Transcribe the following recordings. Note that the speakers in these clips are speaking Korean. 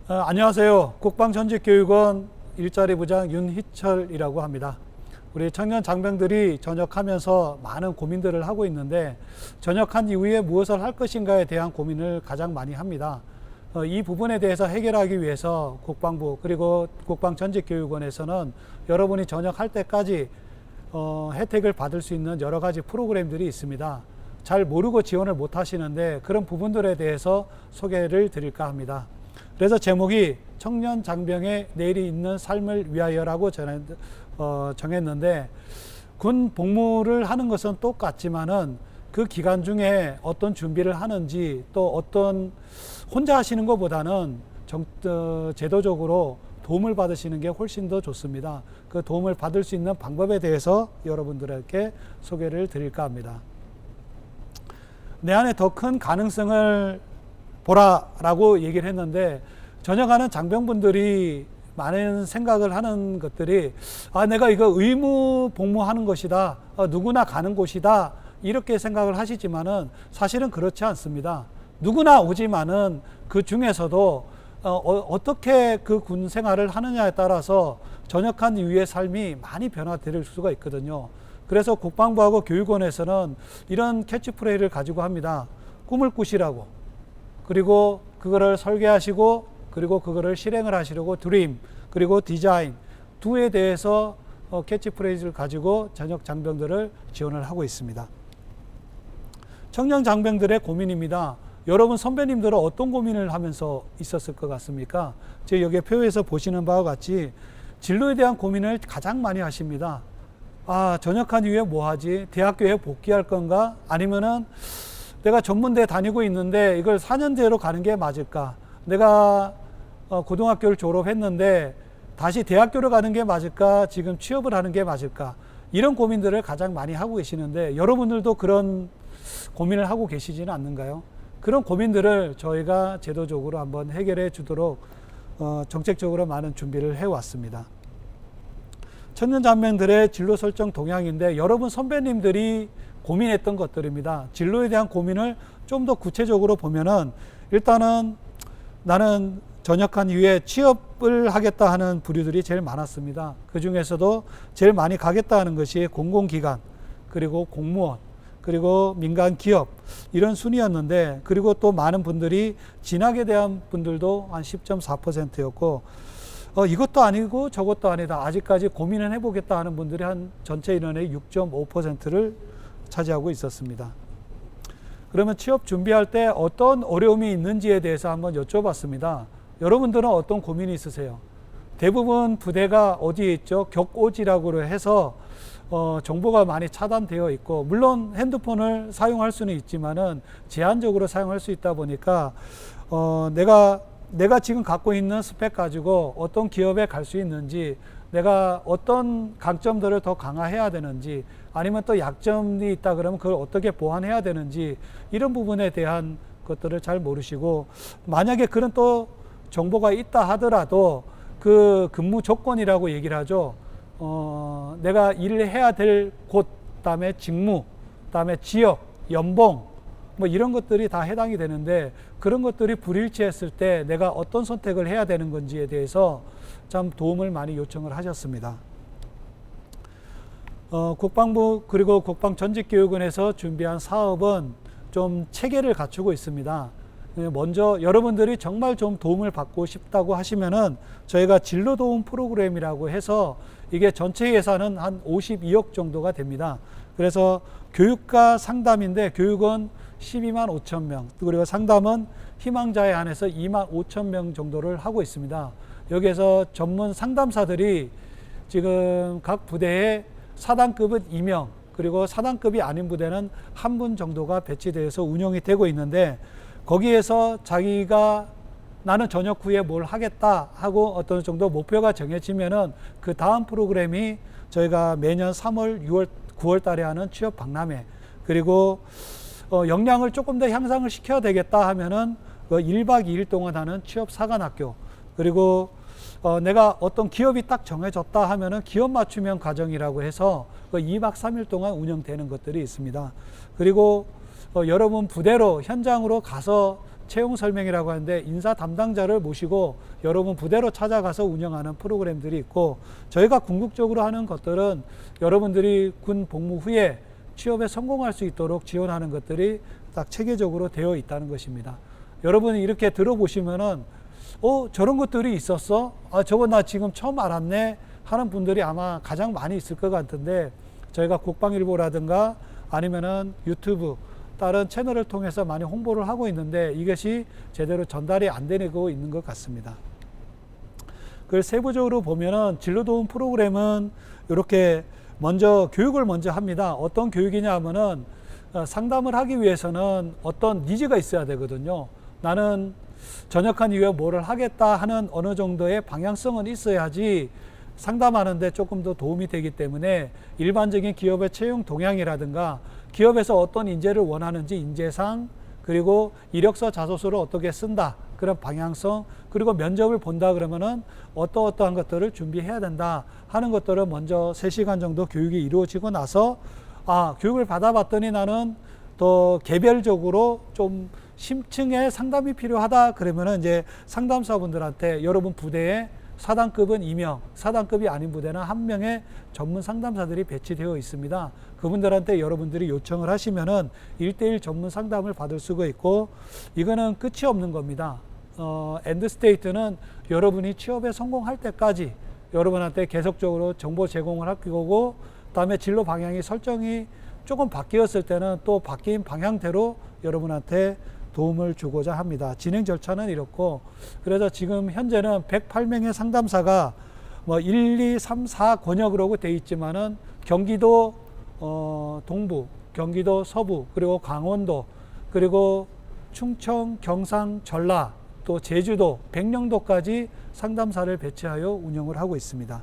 안녕하세요. 국방전직교육원 일자리 부장 윤희철이라고 합니다. 우리 청년 장병들이 전역하면서 많은 고민들을 하고 있는데 전역한 이후에 무엇을 할 것인가에 대한 고민을 가장 많이 합니다. 이 부분에 대해서 해결하기 위해서 국방부 그리고 국방전직교육원에서는 여러분이 전역할 때까지 혜택을 받을 수 있는 여러 가지 프로그램들이 있습니다. 잘 모르고 지원을 못 하시는데 그런 부분들에 대해서 소개를 드릴까 합니다. 그래서 제목이 청년 장병의 내일이 있는 삶을 위하여라고 정했는데, 군 복무를 하는 것은 똑같지만은 그 기간 중에 어떤 준비를 하는지, 또 어떤 혼자 하시는 것보다는 제도적으로 도움을 받으시는 게 훨씬 더 좋습니다. 그 도움을 받을 수 있는 방법에 대해서 여러분들에게 소개를 드릴까 합니다. 내 안에 더 큰 가능성을 보라라고 얘기를 했는데, 전역하는 장병분들이 많은 생각을 하는 것들이 내가 이거 의무 복무하는 것이다, 누구나 가는 곳이다, 이렇게 생각을 하시지만은 사실은 그렇지 않습니다. 누구나 오지만은 그 중에서도 어떻게 그 군 생활을 하느냐에 따라서 전역한 이후의 삶이 많이 변화될 수가 있거든요. 그래서 국방부하고 교육원에서는 이런 캐치프레이를 가지고 합니다. 꿈을 꾸시라고, 그리고 그거를 설계하시고, 그리고 그거를 실행을 하시려고 드림, 그리고 디자인 두에 대해서 캐치프레이즈를 가지고 전역 장병들을 지원을 하고 있습니다. 청년 장병들의 고민입니다. 여러분 선배님들은 어떤 고민을 하면서 있었을 것 같습니까? 제가 여기 표에서 보시는 바와 같이 진로에 대한 고민을 가장 많이 하십니다. 전역한 이후에 뭐 하지? 대학교에 복귀할 건가? 아니면은 내가 전문대 다니고 있는데 이걸 4년제로 가는 게 맞을까? 내가 고등학교를 졸업했는데 다시 대학교로 가는 게 맞을까? 지금 취업을 하는 게 맞을까? 이런 고민들을 가장 많이 하고 계시는데 여러분들도 그런 고민을 하고 계시지는 않는가요? 그런 고민들을 저희가 제도적으로 한번 해결해 주도록 정책적으로 많은 준비를 해왔습니다. 청년 장병들의 진로 설정 동향인데 여러분 선배님들이 고민했던 것들입니다. 진로에 대한 고민을 좀 더 구체적으로 보면은, 일단은 나는 전역한 이후에 취업을 하겠다 하는 부류들이 제일 많았습니다. 그 중에서도 제일 많이 가겠다 하는 것이 공공기관, 그리고 공무원, 그리고 민간 기업, 이런 순이었는데, 그리고 또 많은 분들이 진학에 대한 분들도 한 10.4%였고 이것도 아니고 저것도 아니다, 아직까지 고민을 해보겠다 하는 분들이 한 전체 인원의 6.5%를 차지하고 있었습니다. 그러면 취업 준비할 때 어떤 어려움이 있는지에 대해서 한번 여쭤봤습니다. 여러분들은 어떤 고민이 있으세요? 대부분 부대가 어디에 있죠? 격오지라고 해서 정보가 많이 차단되어 있고, 물론 핸드폰을 사용할 수는 있지만은 제한적으로 사용할 수 있다 보니까 내가 지금 갖고 있는 스펙 가지고 어떤 기업에 갈 수 있는지, 내가 어떤 강점들을 더 강화해야 되는지, 아니면 또 약점이 있다 그러면 그걸 어떻게 보완해야 되는지, 이런 부분에 대한 것들을 잘 모르시고, 만약에 그런 또 정보가 있다 하더라도 그 근무 조건이라고 얘기를 하죠. 내가 일을 해야 될 곳, 다음에 직무, 다음에 지역, 연봉, 뭐 이런 것들이 다 해당이 되는데, 그런 것들이 불일치했을 때 내가 어떤 선택을 해야 되는 건지에 대해서 참 도움을 많이 요청을 하셨습니다. 국방부 그리고 국방전직교육원에서 준비한 사업은 좀 체계를 갖추고 있습니다. 먼저 여러분들이 정말 좀 도움을 받고 싶다고 하시면은 저희가 진로도움 프로그램이라고 해서 이게 전체 예산은 한 52억 정도가 됩니다. 그래서 교육과 상담인데 교육은 12만 5천 명, 그리고 상담은 희망자에 한해서 2만 5천 명 정도를 하고 있습니다. 여기에서 전문 상담사들이 지금 각 부대에 사단급은 2명, 그리고 사단급이 아닌 부대는 1분 정도가 배치되어서 운영이 되고 있는데, 거기에서 자기가 나는 전역 후에 뭘 하겠다 하고 어떤 정도 목표가 정해지면은 그 다음 프로그램이 저희가 매년 3월, 6월, 9월 달에 하는 취업 박람회, 그리고 역량을 조금 더 향상을 시켜야 되겠다 하면은 1박 2일 동안 하는 취업 사관학교, 그리고 내가 어떤 기업이 딱 정해졌다 하면은 기업 맞춤형 과정이라고 해서 2박 3일 동안 운영되는 것들이 있습니다. 그리고 여러분 부대로 현장으로 가서 채용 설명이라고 하는데 인사 담당자를 모시고 여러분 부대로 찾아가서 운영하는 프로그램들이 있고, 저희가 궁극적으로 하는 것들은 여러분들이 군 복무 후에 취업에 성공할 수 있도록 지원하는 것들이 딱 체계적으로 되어 있다는 것입니다. 여러분이 이렇게 들어보시면은 저런 것들이 있었어? 저거 나 지금 처음 알았네 하는 분들이 아마 가장 많이 있을 것 같은데, 저희가 국방일보라든가 아니면은 유튜브 다른 채널을 통해서 많이 홍보를 하고 있는데 이것이 제대로 전달이 안 되고 있는 것 같습니다. 그걸 세부적으로 보면은 진로도움 프로그램은 이렇게 먼저 교육을 먼저 합니다. 어떤 교육이냐 하면은 상담을 하기 위해서는 어떤 니즈가 있어야 되거든요. 나는 전역한 이후에 뭐를 하겠다 하는 어느 정도의 방향성은 있어야지 상담하는데 조금 더 도움이 되기 때문에, 일반적인 기업의 채용 동향이라든가 기업에서 어떤 인재를 원하는지 인재상, 그리고 이력서 자소서를 어떻게 쓴다 그런 방향성, 그리고 면접을 본다 그러면은 어떠한 것들을 준비해야 된다 하는 것들을 먼저 3시간 정도 교육이 이루어지고 나서, 교육을 받아봤더니 나는 더 개별적으로 좀 심층의 상담이 필요하다 그러면은 이제 상담사분들한테 여러분 부대에 4단급은 2명, 4단급이 아닌 부대는 1명의 전문 상담사들이 배치되어 있습니다. 그분들한테 여러분들이 요청을 하시면은 1:1 전문 상담을 받을 수가 있고, 이거는 끝이 없는 겁니다. 엔드 스테이트는 여러분이 취업에 성공할 때까지 여러분한테 계속적으로 정보 제공을 할 거고, 그다음에 진로 방향이 설정이 조금 바뀌었을 때는 또 바뀐 방향대로 여러분한테 도움을 주고자 합니다. 진행 절차는 이렇고, 그래서 지금 현재는 108명의 상담사가 1, 2, 3, 4 권역으로 되어 있지만은 경기도 동부, 경기도 서부, 그리고 강원도, 그리고 충청, 경상, 전라, 또 제주도, 백령도까지 상담사를 배치하여 운영을 하고 있습니다.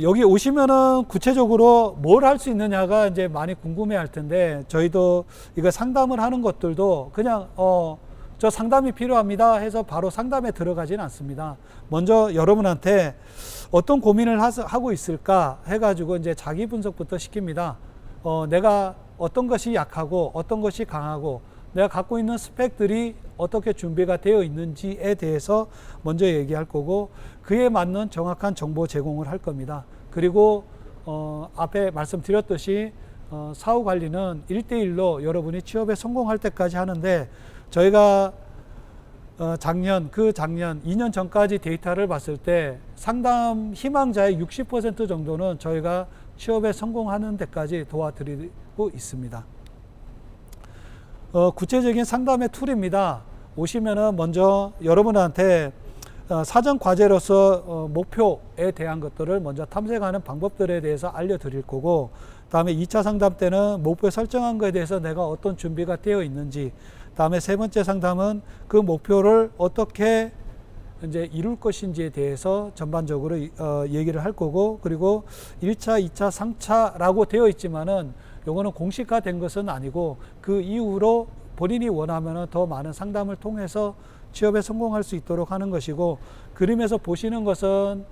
여기 오시면은 구체적으로 뭘 할 수 있느냐가 이제 많이 궁금해 할 텐데, 저희도 이거 상담을 하는 것들도 그냥 저 상담이 필요합니다 해서 바로 상담에 들어가지는 않습니다. 먼저 여러분한테 어떤 고민을 하고 있을까 해가지고 이제 자기 분석부터 시킵니다. 내가 어떤 것이 약하고 어떤 것이 강하고 내가 갖고 있는 스펙들이 어떻게 준비가 되어 있는지에 대해서 먼저 얘기할 거고, 그에 맞는 정확한 정보 제공을 할 겁니다. 그리고 앞에 말씀드렸듯이 사후 관리는 1:1로 여러분이 취업에 성공할 때까지 하는데, 저희가 작년 2년 전까지 데이터를 봤을 때 상담 희망자의 60% 정도는 저희가 취업에 성공하는 데까지 도와드리고 있습니다. 구체적인 상담의 툴입니다. 오시면은 먼저 여러분한테 사전 과제로서 목표에 대한 것들을 먼저 탐색하는 방법들에 대해서 알려드릴 거고, 다음에 2차 상담 때는 목표 설정한 것에 대해서 내가 어떤 준비가 되어 있는지, 다음에 3번째 상담은 그 목표를 어떻게 이제 이룰 것인지에 대해서 전반적으로 얘기를 할 거고, 그리고 1차, 2차, 3차라고 되어 있지만은 요거는 공식화된 것은 아니고, 그 이후로 본인이 원하면 더 많은 상담을 통해서 취업에 성공할 수 있도록 하는 것이고, 그림에서 보시는 것은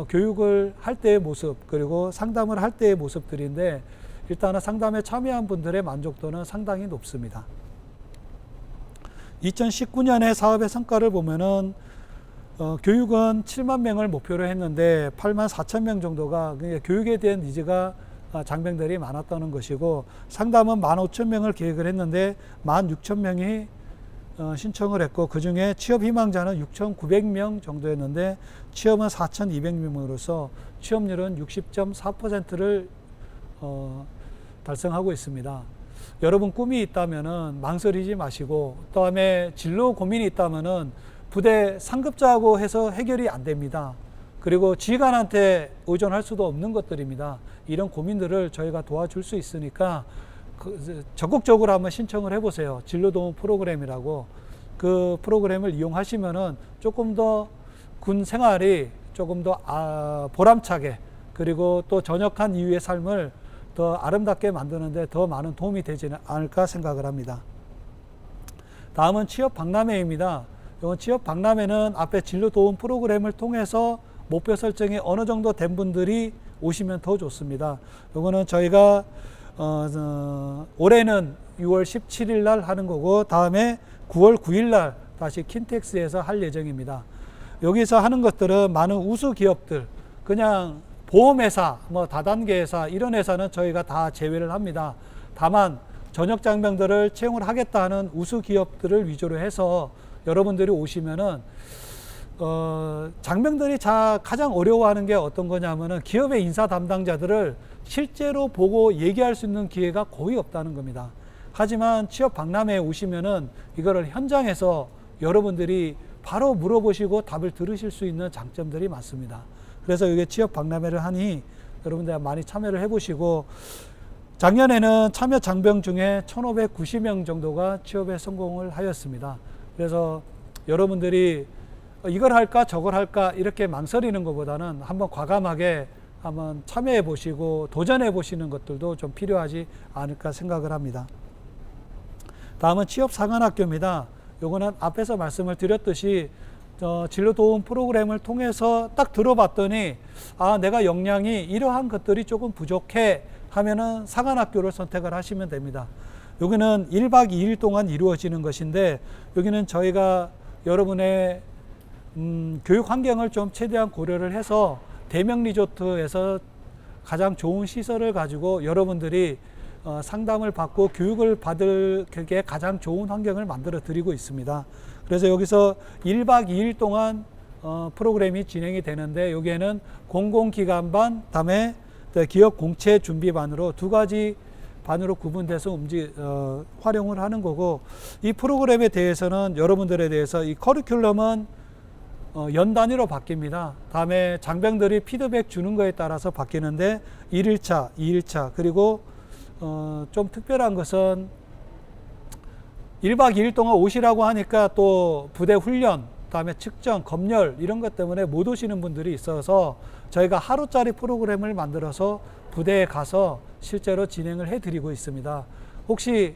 교육을 할 때의 모습, 그리고 상담을 할 때의 모습들인데, 일단은 상담에 참여한 분들의 만족도는 상당히 높습니다. 2019년에 사업의 성과를 보면은 교육은 7만 명을 목표로 했는데 8만 4천 명 정도가 교육에 대한 니즈가 장병들이 많았다는 것이고, 상담은 15,000명을 계획을 했는데 16,000명이 신청을 했고, 그 중에 취업 희망자는 6,900명 정도였는데 취업은 4,200명으로서 취업률은 60.4%를 달성하고 있습니다. 여러분 꿈이 있다면은 망설이지 마시고, 그다음에 진로 고민이 있다면은 부대 상급자하고 해서 해결이 안 됩니다. 그리고 지휘관한테 의존할 수도 없는 것들입니다. 이런 고민들을 저희가 도와줄 수 있으니까 적극적으로 한번 신청을 해보세요. 진로도움 프로그램이라고. 그 프로그램을 이용하시면은 조금 더 군 생활이 조금 더 보람차게, 그리고 또 전역한 이후의 삶을 더 아름답게 만드는데 더 많은 도움이 되지 않을까 생각을 합니다. 다음은 취업 박람회입니다. 이건 취업 박람회는 앞에 진로 도움 프로그램을 통해서 목표 설정이 어느 정도 된 분들이 오시면 더 좋습니다. 이거는 저희가 올해는 6월 17일 날 하는 거고, 다음에 9월 9일 날 다시 킨텍스에서 할 예정입니다. 여기서 하는 것들은 많은 우수 기업들, 그냥 보험회사, 뭐 다단계 회사, 이런 회사는 저희가 다 제외를 합니다. 다만 전역 장병들을 채용을 하겠다 하는 우수 기업들을 위주로 해서 여러분들이 오시면은 장병들이 가장 어려워하는 게 어떤 거냐면은 기업의 인사 담당자들을 실제로 보고 얘기할 수 있는 기회가 거의 없다는 겁니다. 하지만 취업 박람회에 오시면은 이거를 현장에서 여러분들이 바로 물어보시고 답을 들으실 수 있는 장점들이 많습니다. 그래서 이게 취업 박람회를 하니 여러분들 많이 참여를 해보시고, 작년에는 참여 장병 중에 1,590명 정도가 취업에 성공을 하였습니다. 그래서 여러분들이 이걸 할까 저걸 할까 이렇게 망설이는 것보다는 한번 과감하게 한번 참여해 보시고 도전해 보시는 것들도 좀 필요하지 않을까 생각을 합니다. 다음은 취업사관학교입니다. 요거는 앞에서 말씀을 드렸듯이 진로도움 프로그램을 통해서 딱 들어봤더니 내가 역량이 이러한 것들이 조금 부족해 하면은 사관학교를 선택을 하시면 됩니다. 여기는 1박 2일 동안 이루어지는 것인데, 여기는 저희가 여러분의 교육 환경을 좀 최대한 고려를 해서 대명 리조트에서 가장 좋은 시설을 가지고 여러분들이 상담을 받고 교육을 받을 그게 가장 좋은 환경을 만들어 드리고 있습니다. 그래서 여기서 1박 2일 동안 프로그램이 진행이 되는데, 여기에는 공공기관반, 다음에 기업 공채 준비반으로 두 가지 반으로 구분돼서 활용을 하는 거고, 이 프로그램에 대해서는 여러분들에 대해서 이 커리큘럼은 연 단위로 바뀝니다. 다음에 장병들이 피드백 주는 거에 따라서 바뀌는데 1일차, 2일차, 그리고 좀 특별한 것은 1박 2일 동안 오시라고 하니까 또 부대 훈련, 다음에 측정, 검열 이런 것 때문에 못 오시는 분들이 있어서 저희가 하루짜리 프로그램을 만들어서 부대에 가서 실제로 진행을 해드리고 있습니다. 혹시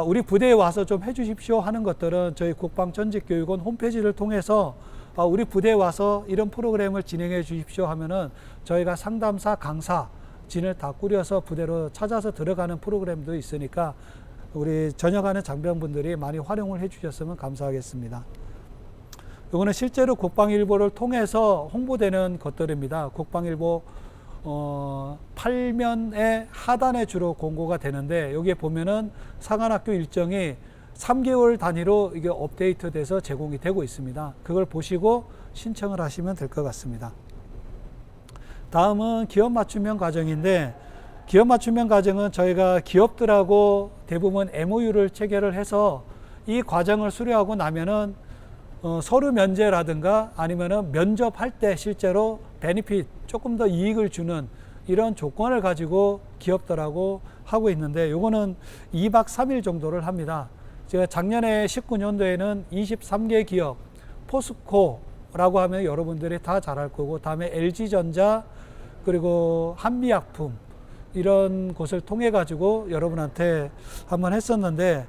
우리 부대에 와서 좀 해주십시오 하는 것들은 저희 국방전직교육원 홈페이지를 통해서 우리 부대에 와서 이런 프로그램을 진행해 주십시오 하면은 저희가 상담사, 강사 진을 다 꾸려서 부대로 찾아서 들어가는 프로그램도 있으니까 우리 전역하는 장병분들이 많이 활용을 해 주셨으면 감사하겠습니다. 이거는 실제로 국방일보를 통해서 홍보되는 것들입니다. 국방일보 8면의 하단에 주로 공고가 되는데, 여기에 보면은 사관학교 일정이 3개월 단위로 이게 업데이트 돼서 제공이 되고 있습니다. 그걸 보시고 신청을 하시면 될 것 같습니다. 다음은 기업 맞춤형 과정인데, 기업 맞춤형 과정은 저희가 기업들하고 대부분 MOU를 체결을 해서 이 과정을 수료하고 나면은 서류 면제라든가 아니면은 면접할 때 실제로 베니핏 조금 더 이익을 주는 이런 조건을 가지고 기업들하고 하고 있는데, 요거는 2박 3일 정도를 합니다. 제가 작년에 19년도에는 23개 기업, 포스코라고 하면 여러분들이 다 잘 알 거고, 다음에 LG전자, 그리고 한미약품 이런 곳을 통해 가지고 여러분한테 한번 했었는데,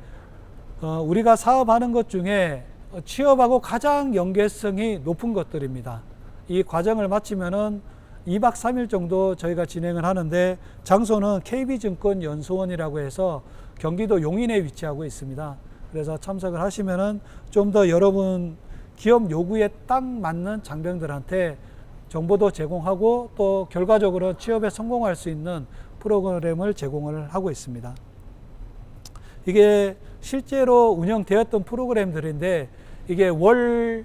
우리가 사업하는 것 중에 취업하고 가장 연계성이 높은 것들입니다. 이 과정을 마치면은 2박 3일 정도 저희가 진행을 하는데, 장소는 KB증권 연수원이라고 해서 경기도 용인에 위치하고 있습니다. 그래서 참석을 하시면은 좀 더 여러분 기업 요구에 딱 맞는 장병들한테 정보도 제공하고 또 결과적으로 취업에 성공할 수 있는 프로그램을 제공을 하고 있습니다. 이게 실제로 운영되었던 프로그램들인데, 이게 월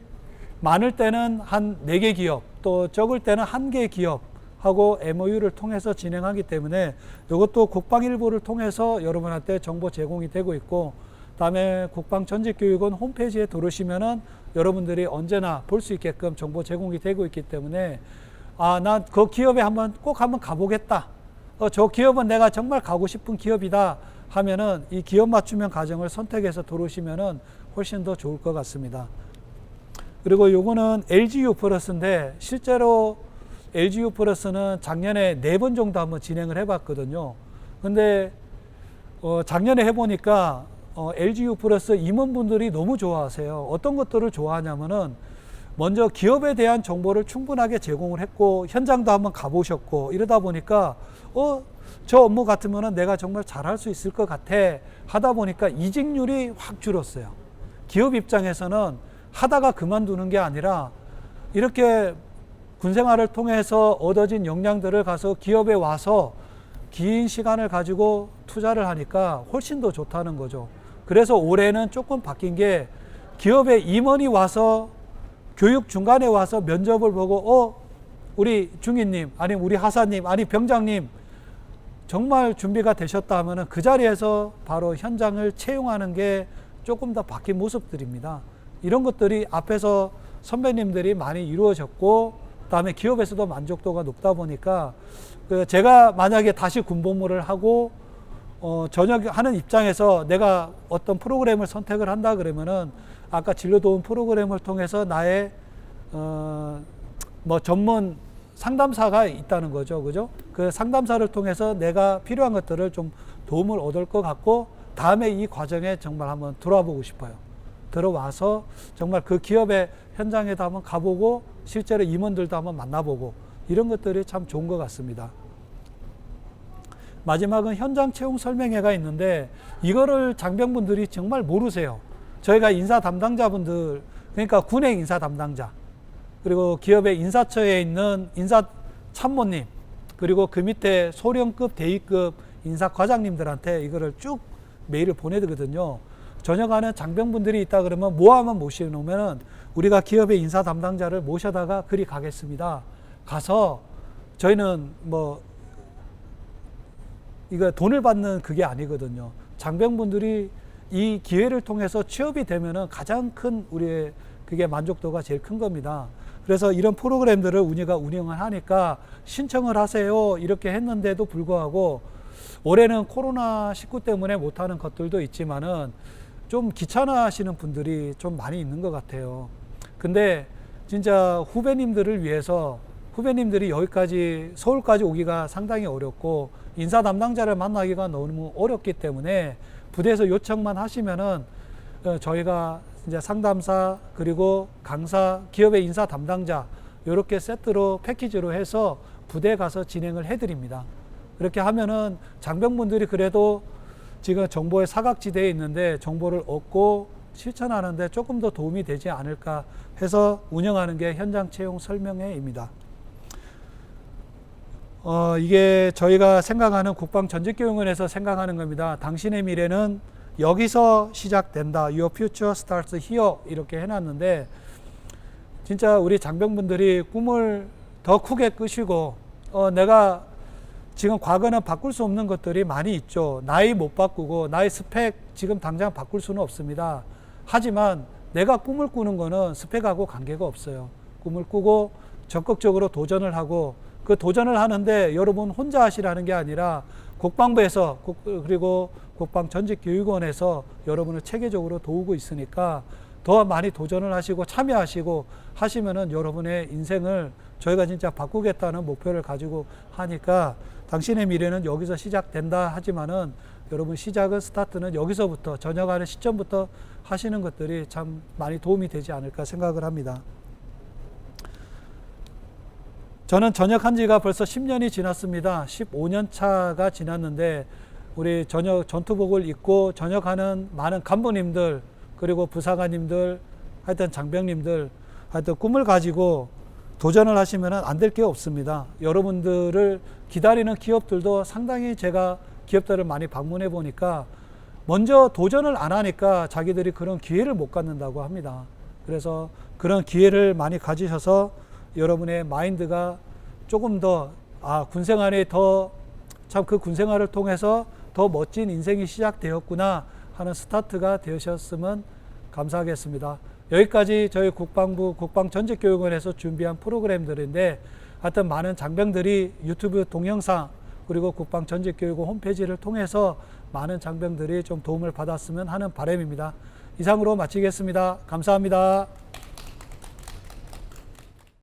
많을 때는 한 4개 기업, 또 적을 때는 1개 기업하고 MOU를 통해서 진행하기 때문에 이것도 국방일보를 통해서 여러분한테 정보 제공이 되고 있고, 다음에 국방전직교육원 홈페이지에 들어오시면은 여러분들이 언제나 볼 수 있게끔 정보 제공이 되고 있기 때문에, 나 그 기업에 꼭 한번 가보겠다. 저 기업은 내가 정말 가고 싶은 기업이다 하면은 이 기업 맞춤형 과정을 선택해서 들어오시면은 훨씬 더 좋을 것 같습니다. 그리고 요거는 LGU 플러스인데, 실제로 LGU 플러스는 작년에 4번 정도 한번 진행을 해봤거든요. 근데 작년에 해보니까 LGU 플러스 임원분들이 너무 좋아하세요. 어떤 것들을 좋아하냐면은, 먼저 기업에 대한 정보를 충분하게 제공을 했고, 현장도 한번 가보셨고, 이러다 보니까 저 업무 같으면 내가 정말 잘할 수 있을 것 같아 하다 보니까 이직률이 확 줄었어요. 기업 입장에서는 하다가 그만두는 게 아니라 이렇게 군 생활을 통해서 얻어진 역량들을 가서 기업에 와서 긴 시간을 가지고 투자를 하니까 훨씬 더 좋다는 거죠. 그래서 올해는 조금 바뀐 게 기업에 임원이 와서 교육 중간에 와서 면접을 보고 우리 중위님 아니면 우리 하사님 아니 병장님 정말 준비가 되셨다 하면은 그 자리에서 바로 현장을 채용하는 게 조금 더 바뀐 모습들입니다. 이런 것들이 앞에서 선배님들이 많이 이루어졌고 그다음에 기업에서도 만족도가 높다 보니까 제가 만약에 다시 군복무를 하고 전역하는 입장에서 내가 어떤 프로그램을 선택을 한다 그러면은 아까 진로도움 프로그램을 통해서 나의 뭐 전문 상담사가 있다는 거죠. 그죠? 그 상담사를 통해서 내가 필요한 것들을 좀 도움을 얻을 것 같고 다음에 이 과정에 정말 한번 들어와 보고 싶어요. 들어와서 정말 그 기업의 현장에도 한번 가보고 실제로 임원들도 한번 만나보고 이런 것들이 참 좋은 것 같습니다. 마지막은 현장 채용 설명회가 있는데 이거를 장병분들이 정말 모르세요. 저희가 인사 담당자분들 그러니까 군의 인사 담당자 그리고 기업의 인사처에 있는 인사 참모님 그리고 그 밑에 소령급 대위급 인사 과장님들한테 이거를 쭉 메일을 보내드거든요. 전역하는 장병분들이 있다 그러면 모아만 모셔놓으면 우리가 기업의 인사 담당자를 모셔다가 그리 가겠습니다. 가서 저희는 뭐 이거 돈을 받는 그게 아니거든요. 장병분들이 이 기회를 통해서 취업이 되면은 가장 큰 우리의 그게 만족도가 제일 큰 겁니다. 그래서 이런 프로그램들을 우리가 운영을 하니까 신청을 하세요 이렇게 했는데도 불구하고 올해는 코로나19 때문에 못하는 것들도 있지만은 좀 귀찮아하시는 분들이 좀 많이 있는 것 같아요. 근데 진짜 후배님들을 위해서 후배님들이 여기까지 서울까지 오기가 상당히 어렵고 인사 담당자를 만나기가 너무 어렵기 때문에 부대에서 요청만 하시면은 저희가 이제 상담사 그리고 강사 기업의 인사 담당자 이렇게 세트로 패키지로 해서 부대에 가서 진행을 해드립니다. 그렇게 하면은 장병분들이 그래도 지금 정보의 사각지대에 있는데 정보를 얻고 실천하는데 조금 더 도움이 되지 않을까 해서 운영하는 게 현장 채용 설명회입니다. 이게 저희가 생각하는 국방전직교육원에서 생각하는 겁니다. 당신의 미래는 여기서 시작된다. Your future starts here. 이렇게 해놨는데 진짜 우리 장병분들이 꿈을 더 크게 끄시고 내가 지금 과거는 바꿀 수 없는 것들이 많이 있죠. 나이 못 바꾸고 나의 스펙 지금 당장 바꿀 수는 없습니다. 하지만 내가 꿈을 꾸는 거는 스펙하고 관계가 없어요. 꿈을 꾸고 적극적으로 도전을 하고 그 도전을 하는데 여러분 혼자 하시라는 게 아니라 국방부에서 그리고 국방전직교육원에서 여러분을 체계적으로 도우고 있으니까 더 많이 도전을 하시고 참여하시고 하시면은 여러분의 인생을 저희가 진짜 바꾸겠다는 목표를 가지고 하니까 당신의 미래는 여기서 시작된다 하지만은 여러분 시작은 스타트는 여기서부터 전역하는 시점부터 하시는 것들이 참 많이 도움이 되지 않을까 생각을 합니다. 저는 전역한 지가 벌써 10년이 지났습니다. 15년 차가 지났는데 우리 전투복을 입고 전역하는 많은 간부님들 그리고 부사관님들 하여튼 장병님들 하여튼 꿈을 가지고 도전을 하시면 안 될 게 없습니다. 여러분들을 기다리는 기업들도 상당히 제가 기업들을 많이 방문해 보니까 먼저 도전을 안 하니까 자기들이 그런 기회를 못 갖는다고 합니다. 그래서 그런 기회를 많이 가지셔서 여러분의 마인드가 조금 더 군생활이 더 참 그 군생활을 통해서 더 멋진 인생이 시작되었구나 하는 스타트가 되셨으면 감사하겠습니다. 여기까지 저희 국방부 국방전직교육원에서 준비한 프로그램들인데 하여튼 많은 장병들이 유튜브 동영상 그리고 국방전직교육원 홈페이지를 통해서 많은 장병들이 좀 도움을 받았으면 하는 바람입니다. 이상으로 마치겠습니다. 감사합니다.